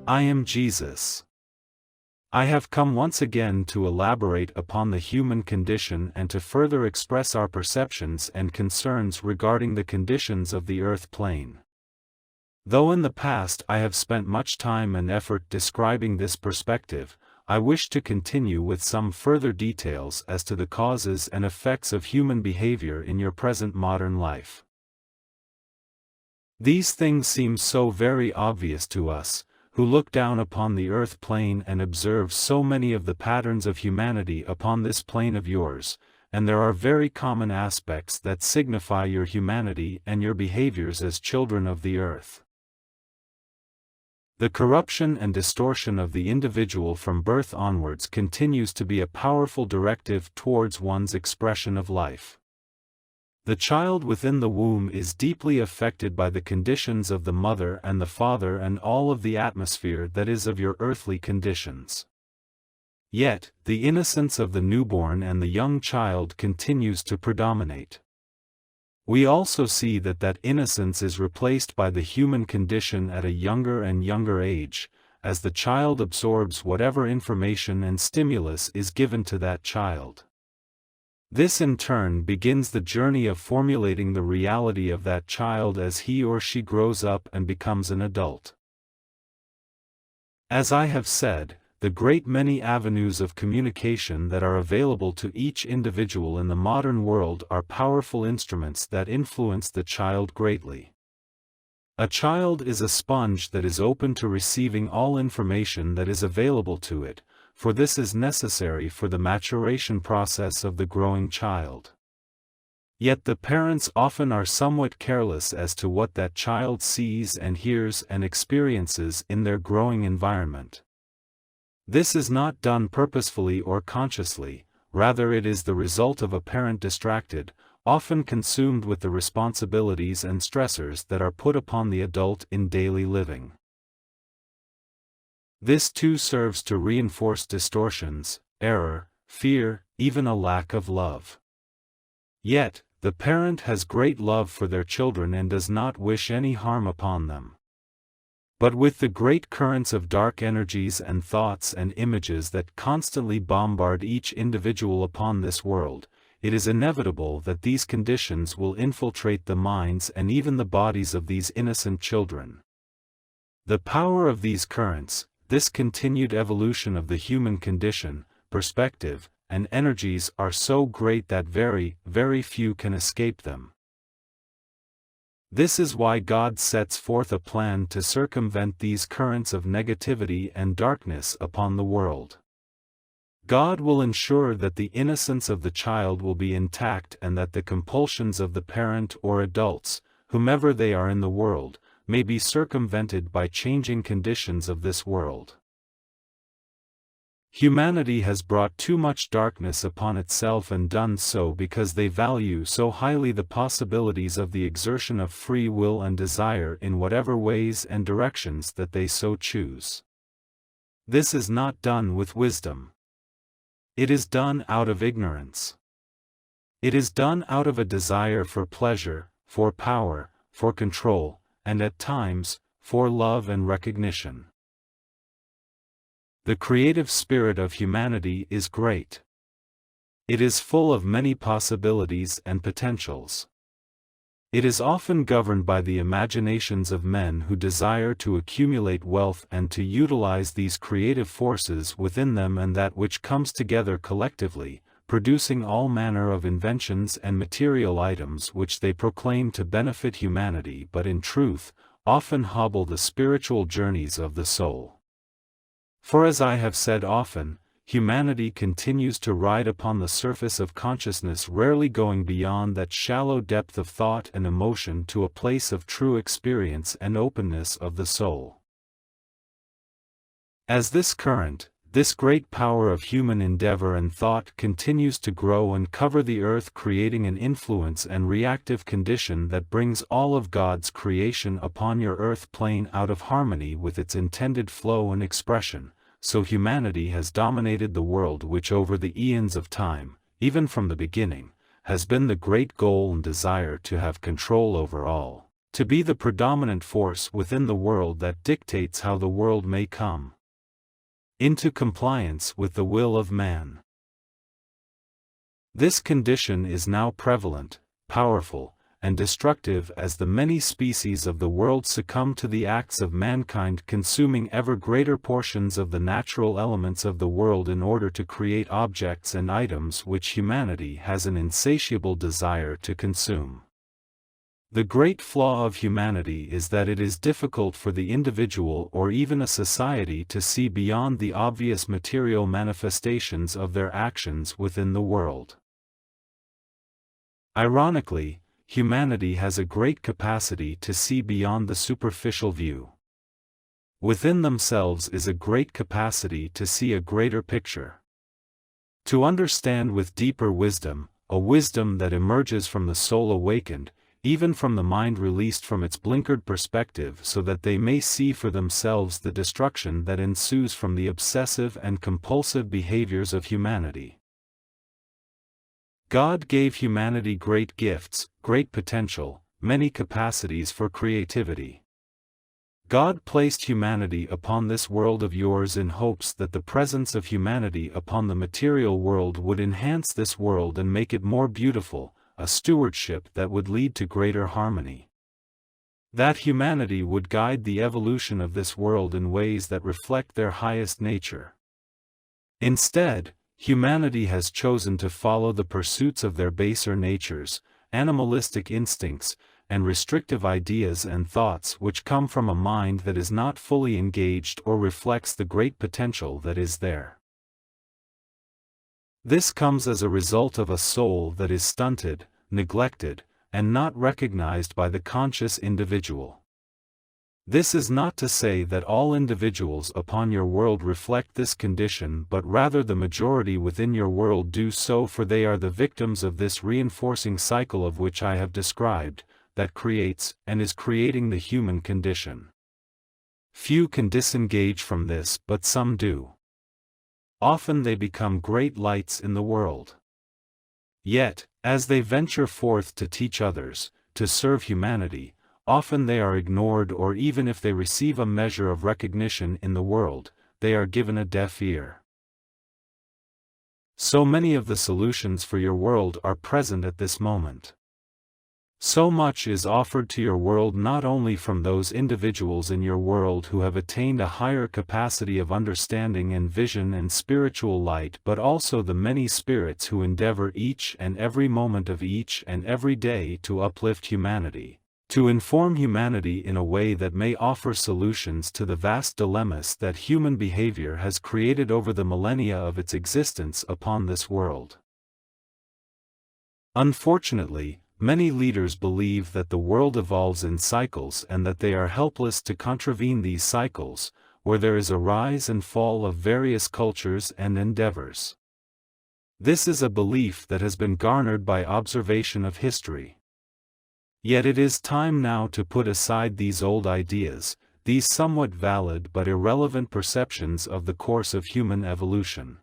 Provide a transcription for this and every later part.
I am Jesus. I have come once again to elaborate upon the human condition and to further express our perceptions and concerns regarding the conditions of the earth plane. Though in the past I have spent much time and effort describing this perspective, I wish to continue with some further details as to the causes and effects of human behavior in your present modern life. These things seem so very obvious to us, who look down upon the earth plane and observe so many of the patterns of humanity upon this plane of yours, and there are very common aspects that signify your humanity and your behaviors as children of the earth. The corruption and distortion of the individual from birth onwards continues to be a powerful directive towards one's expression of life. The child within the womb is deeply affected by the conditions of the mother and the father and all of the atmosphere that is of your earthly conditions. Yet, the innocence of the newborn and the young child continues to predominate. We also see that innocence is replaced by the human condition at a younger and younger age, as the child absorbs whatever information and stimulus is given to that child. This in turn begins the journey of formulating the reality of that child as he or she grows up and becomes an adult. As I have said, the great many avenues of communication that are available to each individual in the modern world are powerful instruments that influence the child greatly. A child is a sponge that is open to receiving all information that is available to it, for this is necessary for the maturation process of the growing child. Yet the parents often are somewhat careless as to what that child sees and hears and experiences in their growing environment. This is not done purposefully or consciously, rather it is the result of a parent distracted, often consumed with the responsibilities and stressors that are put upon the adult in daily living. This too serves to reinforce distortions, error, fear, even a lack of love. Yet, the parent has great love for their children and does not wish any harm upon them. But with the great currents of dark energies and thoughts and images that constantly bombard each individual upon this world, it is inevitable that these conditions will infiltrate the minds and even the bodies of these innocent children. The power of these currents, this continued evolution of the human condition, perspective, and energies are so great that very, very few can escape them. This is why God sets forth a plan to circumvent these currents of negativity and darkness upon the world. God will ensure that the innocence of the child will be intact and that the compulsions of the parent or adults, whomever they are in the world, may be circumvented by changing conditions of this world. Humanity has brought too much darkness upon itself and done so because they value so highly the possibilities of the exertion of free will and desire in whatever ways and directions that they so choose. This is not done with wisdom. It is done out of ignorance. It is done out of a desire for pleasure, for power, for control, and at times, for love and recognition. The creative spirit of humanity is great. It is full of many possibilities and potentials. It is often governed by the imaginations of men who desire to accumulate wealth and to utilize these creative forces within them and that which comes together collectively, producing all manner of inventions and material items which they proclaim to benefit humanity but in truth, often hobble the spiritual journeys of the soul. For as I have said often, humanity continues to ride upon the surface of consciousness, rarely going beyond that shallow depth of thought and emotion to a place of true experience and openness of the soul. As this current, this great power of human endeavor and thought continues to grow and cover the earth, creating an influence and reactive condition that brings all of God's creation upon your earth plane out of harmony with its intended flow and expression, so humanity has dominated the world which over the eons of time, even from the beginning, has been the great goal and desire to have control over all, to be the predominant force within the world that dictates how the world may come into compliance with the will of man. This condition is now prevalent, powerful, and destructive as the many species of the world succumb to the acts of mankind, consuming ever greater portions of the natural elements of the world in order to create objects and items which humanity has an insatiable desire to consume. The great flaw of humanity is that it is difficult for the individual or even a society to see beyond the obvious material manifestations of their actions within the world. Ironically, humanity has a great capacity to see beyond the superficial view. Within themselves is a great capacity to see a greater picture. To understand with deeper wisdom, a wisdom that emerges from the soul awakened, even from the mind released from its blinkered perspective, so that they may see for themselves the destruction that ensues from the obsessive and compulsive behaviors of humanity. God gave humanity great gifts, great potential, many capacities for creativity. God placed humanity upon this world of yours in hopes that the presence of humanity upon the material world would enhance this world and make it more beautiful, a stewardship that would lead to greater harmony. That humanity would guide the evolution of this world in ways that reflect their highest nature. Instead, humanity has chosen to follow the pursuits of their baser natures, animalistic instincts, and restrictive ideas and thoughts which come from a mind that is not fully engaged or reflects the great potential that is there. This comes as a result of a soul that is stunted, neglected, and not recognized by the conscious individual. This is not to say that all individuals upon your world reflect this condition, but rather the majority within your world do so, for they are the victims of this reinforcing cycle of which I have described, that creates and is creating the human condition. Few can disengage from this, but some do. Often they become great lights in the world. Yet, as they venture forth to teach others, to serve humanity, often they are ignored, or even if they receive a measure of recognition in the world, they are given a deaf ear. So many of the solutions for your world are present at this moment. So much is offered to your world not only from those individuals in your world who have attained a higher capacity of understanding and vision and spiritual light, but also the many spirits who endeavor each and every moment of each and every day to uplift humanity, to inform humanity in a way that may offer solutions to the vast dilemmas that human behavior has created over the millennia of its existence upon this world. Unfortunately, many leaders believe that the world evolves in cycles and that they are helpless to contravene these cycles, where there is a rise and fall of various cultures and endeavors. This is a belief that has been garnered by observation of history. Yet it is time now to put aside these old ideas, these somewhat valid but irrelevant perceptions of the course of human evolution.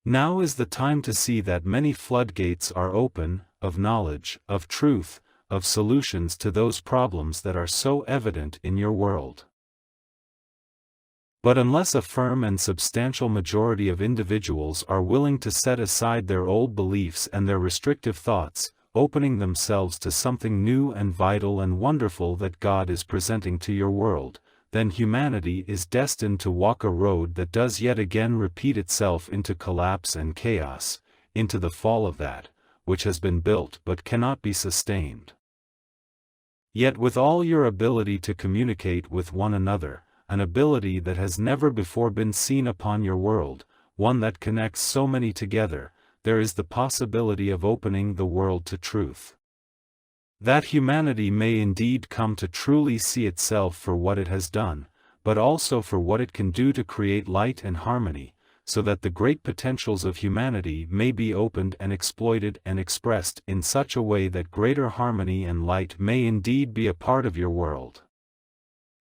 Now is the time to see that many floodgates are open, of knowledge, of truth, of solutions to those problems that are so evident in your world. But unless a firm and substantial majority of individuals are willing to set aside their old beliefs and their restrictive thoughts, opening themselves to something new and vital and wonderful that God is presenting to your world, then humanity is destined to walk a road that does yet again repeat itself into collapse and chaos, into the fall of that which has been built but cannot be sustained. Yet with all your ability to communicate with one another, an ability that has never before been seen upon your world, one that connects so many together, there is the possibility of opening the world to truth. That humanity may indeed come to truly see itself for what it has done, but also for what it can do to create light and harmony, so that the great potentials of humanity may be opened and exploited and expressed in such a way that greater harmony and light may indeed be a part of your world.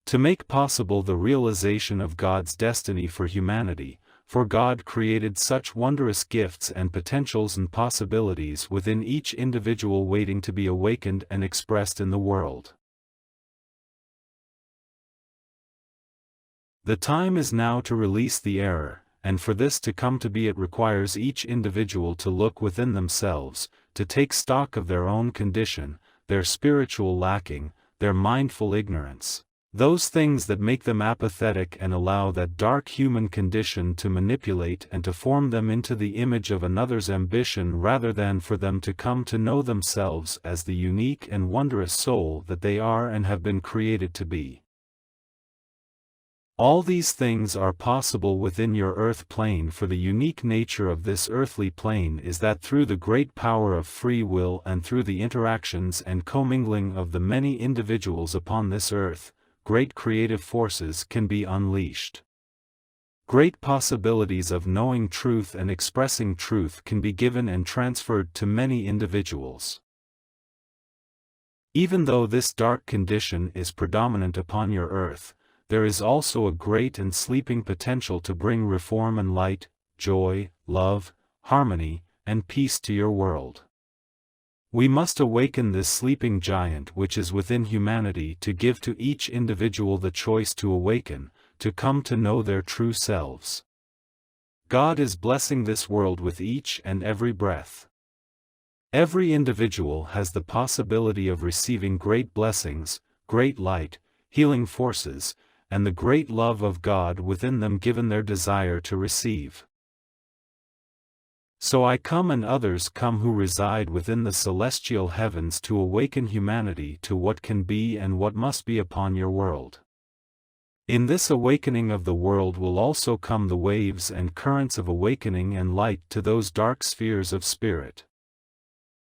To make possible the realization of God's destiny for humanity, for God created such wondrous gifts and potentials and possibilities within each individual waiting to be awakened and expressed in the world. The time is now to release the error, and for this to come to be it requires each individual to look within themselves, to take stock of their own condition, their spiritual lacking, their mindful ignorance, those things that make them apathetic and allow that dark human condition to manipulate and to form them into the image of another's ambition rather than for them to come to know themselves as the unique and wondrous soul that they are and have been created to be. All these things are possible within your earth plane, for the unique nature of this earthly plane is that through the great power of free will and through the interactions and commingling of the many individuals upon this earth, great creative forces can be unleashed. Great possibilities of knowing truth and expressing truth can be given and transferred to many individuals. Even though this dark condition is predominant upon your earth, there is also a great and sleeping potential to bring reform and light, joy, love, harmony, and peace to your world. We must awaken this sleeping giant which is within humanity to give to each individual the choice to awaken, to come to know their true selves. God is blessing this world with each and every breath. Every individual has the possibility of receiving great blessings, great light, healing forces, and the great love of God within them given their desire to receive. So I come and others come who reside within the celestial heavens to awaken humanity to what can be and what must be upon your world. In this awakening of the world will also come the waves and currents of awakening and light to those dark spheres of spirit.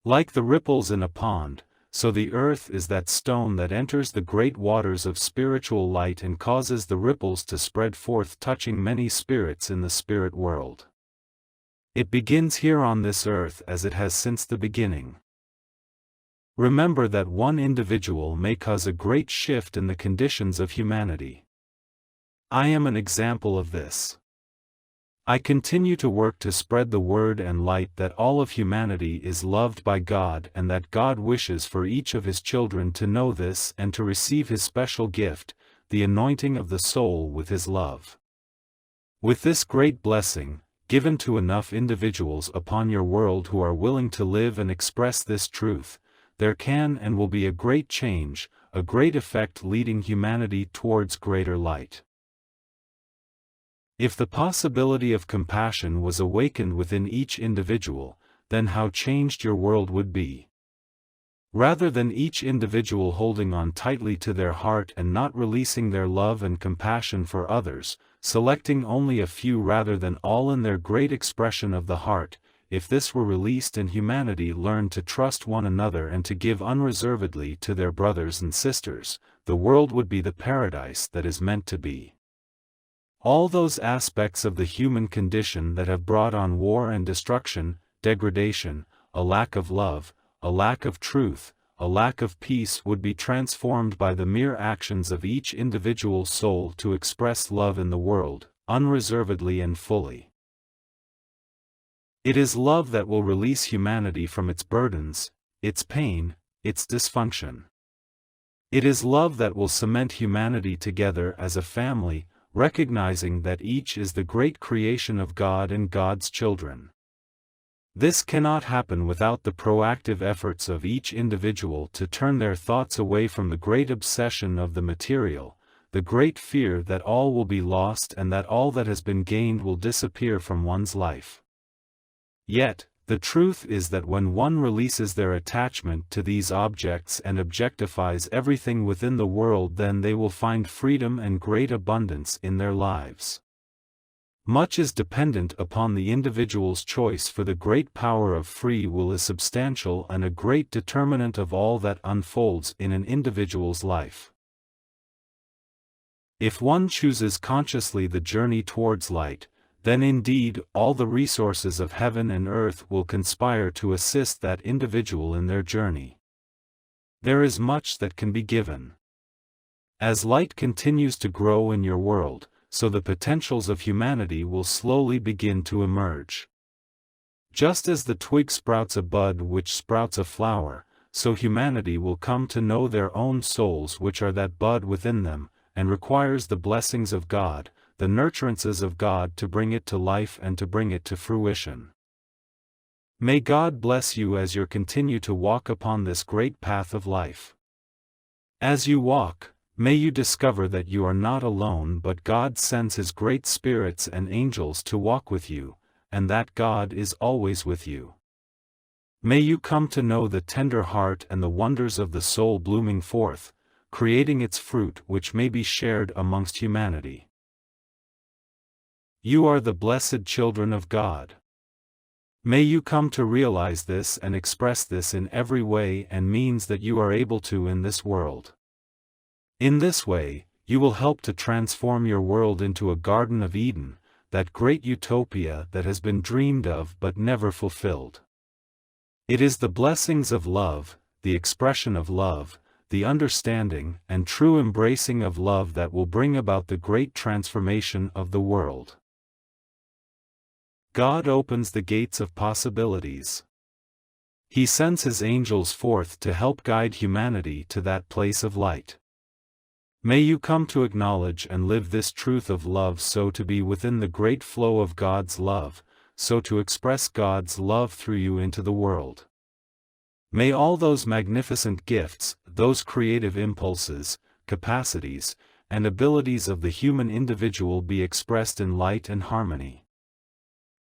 Like the ripples in a pond, so the earth is that stone that enters the great waters of spiritual light and causes the ripples to spread forth, touching many spirits in the spirit world. It begins here on this earth as it has since the beginning. Remember that one individual may cause a great shift in the conditions of humanity. I am an example of this. I continue to work to spread the word and light that all of humanity is loved by God and that God wishes for each of His children to know this and to receive His special gift, the anointing of the soul with His love. With this great blessing, given to enough individuals upon your world who are willing to live and express this truth, there can and will be a great change, a great effect leading humanity towards greater light. If the possibility of compassion was awakened within each individual, then how changed your world would be. Rather than each individual holding on tightly to their heart and not releasing their love and compassion for others, selecting only a few rather than all in their great expression of the heart, if this were released and humanity learned to trust one another and to give unreservedly to their brothers and sisters, the world would be the paradise that is meant to be. All those aspects of the human condition that have brought on war and destruction, degradation, a lack of love, a lack of truth, a lack of peace would be transformed by the mere actions of each individual soul to express love in the world, unreservedly and fully. It is love that will release humanity from its burdens, its pain, its dysfunction. It is love that will cement humanity together as a family, recognizing that each is the great creation of God and God's children. This cannot happen without the proactive efforts of each individual to turn their thoughts away from the great obsession of the material, the great fear that all will be lost and that all that has been gained will disappear from one's life. Yet, the truth is that when one releases their attachment to these objects and objectifies everything within the world, then they will find freedom and great abundance in their lives. Much is dependent upon the individual's choice, for the great power of free will is substantial and a great determinant of all that unfolds in an individual's life. If one chooses consciously the journey towards light, then indeed all the resources of heaven and earth will conspire to assist that individual in their journey. There is much that can be given. As light continues to grow in your world, so the potentials of humanity will slowly begin to emerge. Just as the twig sprouts a bud which sprouts a flower, so humanity will come to know their own souls which are that bud within them, and requires the blessings of God, the nurturances of God to bring it to life and to bring it to fruition. May God bless you as you continue to walk upon this great path of life. As you walk, may you discover that you are not alone, but God sends His great spirits and angels to walk with you, and that God is always with you. May you come to know the tender heart and the wonders of the soul blooming forth, creating its fruit which may be shared amongst humanity. You are the blessed children of God. May you come to realize this and express this in every way and means that you are able to in this world. In this way, you will help to transform your world into a Garden of Eden, that great utopia that has been dreamed of but never fulfilled. It is the blessings of love, the expression of love, the understanding and true embracing of love that will bring about the great transformation of the world. God opens the gates of possibilities. He sends His angels forth to help guide humanity to that place of light. May you come to acknowledge and live this truth of love, so to be within the great flow of God's love, so to express God's love through you into the world. May all those magnificent gifts, those creative impulses, capacities, and abilities of the human individual be expressed in light and harmony.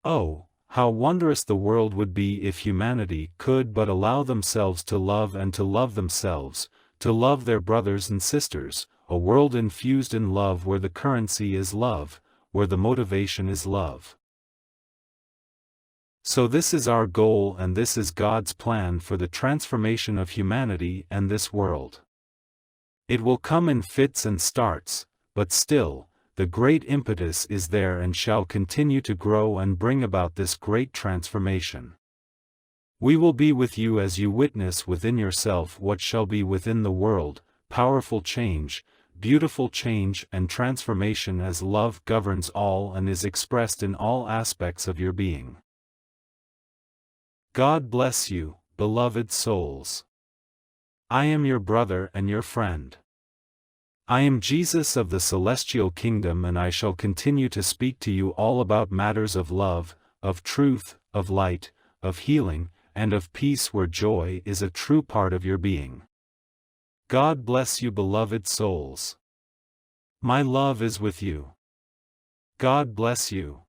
Oh, how wondrous the world would be if humanity could but allow themselves to love and to love themselves, to love their brothers and sisters, a world infused in love where the currency is love, where the motivation is love. So this is our goal, and this is God's plan for the transformation of humanity and this world. It will come in fits and starts, but still, the great impetus is there and shall continue to grow and bring about this great transformation. We will be with you as you witness within yourself what shall be within the world, powerful change, beautiful change and transformation, as love governs all and is expressed in all aspects of your being. God bless you, beloved souls. I am your brother and your friend. I am Jesus of the Celestial Kingdom, and I shall continue to speak to you all about matters of love, of truth, of light, of healing, and of peace, where joy is a true part of your being. God bless you, beloved souls. My love is with you. God bless you.